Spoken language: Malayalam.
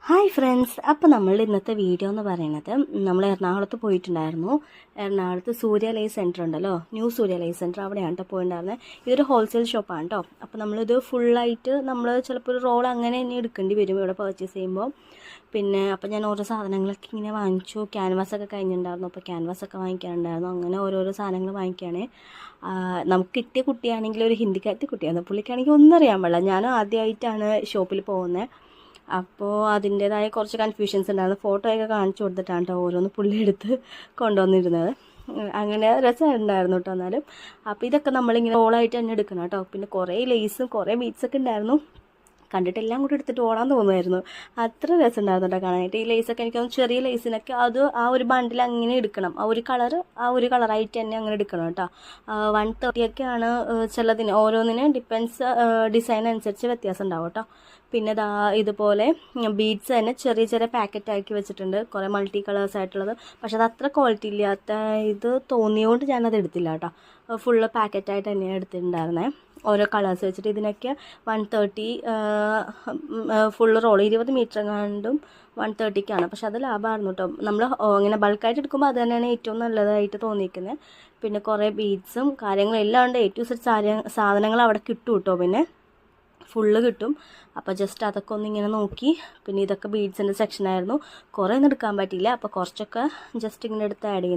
ഹായ് ഫ്രണ്ട്സ്, അപ്പോൾ നമ്മൾ ഇന്നത്തെ വീഡിയോ എന്ന് പറയുന്നത് നമ്മൾ എറണാകുളത്ത് പോയിട്ടുണ്ടായിരുന്നു. എറണാകുളത്ത് സൂര്യ ലൈഫ് സെൻറ്റർ ഉണ്ടല്ലോ, ന്യൂ സൂര്യ ലൈഫ് സെൻറ്റർ, അവിടെയാണ് കേട്ടോ പോയിട്ടുണ്ടായിരുന്നത്. ഇതൊരു ഹോൾസെയിൽ ഷോപ്പാണ് കേട്ടോ. അപ്പോൾ നമ്മളിത് ഫുള്ളായിട്ട് നമ്മൾ ചിലപ്പോൾ ഒരു റോൾ അങ്ങനെ തന്നെ എടുക്കേണ്ടി വരും ഇവിടെ പർച്ചേസ് ചെയ്യുമ്പോൾ. പിന്നെ അപ്പോൾ ഞാൻ ഓരോ സാധനങ്ങളൊക്കെ ഇങ്ങനെ വാങ്ങിച്ചു. ക്യാൻവാസൊക്കെ കഴിഞ്ഞിട്ടുണ്ടായിരുന്നു, അപ്പോൾ ക്യാൻവാസൊക്കെ വാങ്ങിക്കാനുണ്ടായിരുന്നു. അങ്ങനെ ഓരോരോ സാധനങ്ങൾ വാങ്ങിക്കുകയാണ്. നമുക്ക് കിട്ടിയ കുട്ടിയാണെങ്കിൽ ഒരു ഹിന്ദിക്കാരത്തി കുട്ടിയാണ്. പുള്ളിക്കാണെങ്കിൽ ഒന്നും അറിയാൻ പാടില്ല. ഞാനും ആദ്യമായിട്ടാണ് ഷോപ്പിൽ പോകുന്നത്. അപ്പോൾ അതിൻ്റേതായ കുറച്ച് കൺഫ്യൂഷൻസ് ഉണ്ടായിരുന്നു. ഫോട്ടോയൊക്കെ കാണിച്ചു കൊടുത്തിട്ടാണ് കേട്ടോ ഓരോന്ന് പുള്ളി എടുത്ത് കൊണ്ടുവന്നിരുന്നത്. അങ്ങനെ രസമുണ്ടായിരുന്നു കേട്ടോ. എന്നാലും അപ്പോൾ ഇതൊക്കെ നമ്മളിങ്ങനെ റോളായിട്ട് തന്നെ എടുക്കണം കേട്ടോ. പിന്നെ കുറേ ലേസും കുറേ ബീഡ്സൊക്കെ ഉണ്ടായിരുന്നു. കണ്ടിട്ടെല്ലാം കൂടി എടുത്തിട്ട് ഓടാൻ തോന്നുമായിരുന്നു. അത്ര രസം ഉണ്ടായിരുന്നു കേട്ടോ കാണാനായിട്ട്. ഈ ലേസൊക്കെ എനിക്കൊന്ന് ചെറിയ ലേസിനൊക്കെ അത് ആ ഒരു ബണ്ടിൽ അങ്ങനെ എടുക്കണം. ആ ഒരു കളറായിട്ട് തന്നെ അങ്ങനെ എടുക്കണം കേട്ടോ. 130ഒക്കെയാണ് ചിലതിന്, ഓരോന്നിന് ഡിപ്പെൻസ്, ഡിസൈൻ അനുസരിച്ച് വ്യത്യാസം ഉണ്ടാവും കേട്ടോ. പിന്നെ ഇതുപോലെ ബീഡ്സ് തന്നെ ചെറിയ ചെറിയ പാക്കറ്റ് ആക്കി വെച്ചിട്ടുണ്ട്, കുറേ മൾട്ടി കളേഴ്സ് ആയിട്ടുള്ളത്. പക്ഷെ അത് അത്ര ക്വാളിറ്റി ഇല്ലാത്ത ഇത് തോന്നിയതുകൊണ്ട് ഞാനത് എടുത്തില്ല കേട്ടോ. ഫുള്ള് പാക്കറ്റായിട്ട് തന്നെയാണ് എടുത്തിട്ടുണ്ടായിരുന്നത്, ഓരോ കളേഴ്സ് വെച്ചിട്ട്. ഇതിനൊക്കെ 130 ഫുള്ള് റോൾ 20 മീറ്റർ കണ്ടും 130ക്കാണ്. പക്ഷെ അത് ലാഭമായിരുന്നു കേട്ടോ. നമ്മൾ ഇങ്ങനെ ബൾക്കായിട്ട് എടുക്കുമ്പോൾ അത് തന്നെയാണ് ഏറ്റവും നല്ലതായിട്ട് തോന്നിയിരിക്കുന്നത്. പിന്നെ കുറേ ബീഡ്സും കാര്യങ്ങളും എല്ലാം ഉണ്ട്. A to Z സാധനങ്ങൾ അവിടെ കിട്ടും കേട്ടോ. പിന്നെ ഫുള്ള് കിട്ടും. അപ്പോൾ ജസ്റ്റ് അതൊക്കെ ഒന്നിങ്ങനെ നോക്കി. പിന്നെ ഇതൊക്കെ ബീഡ്സിൻ്റെ സെക്ഷനായിരുന്നു. കുറേ ഒന്നും എടുക്കാൻ പറ്റിയില്ല, അപ്പോൾ കുറച്ചൊക്കെ ജസ്റ്റ് ഇങ്ങനെ എടുത്ത് ആഡ് ചെയ്തു.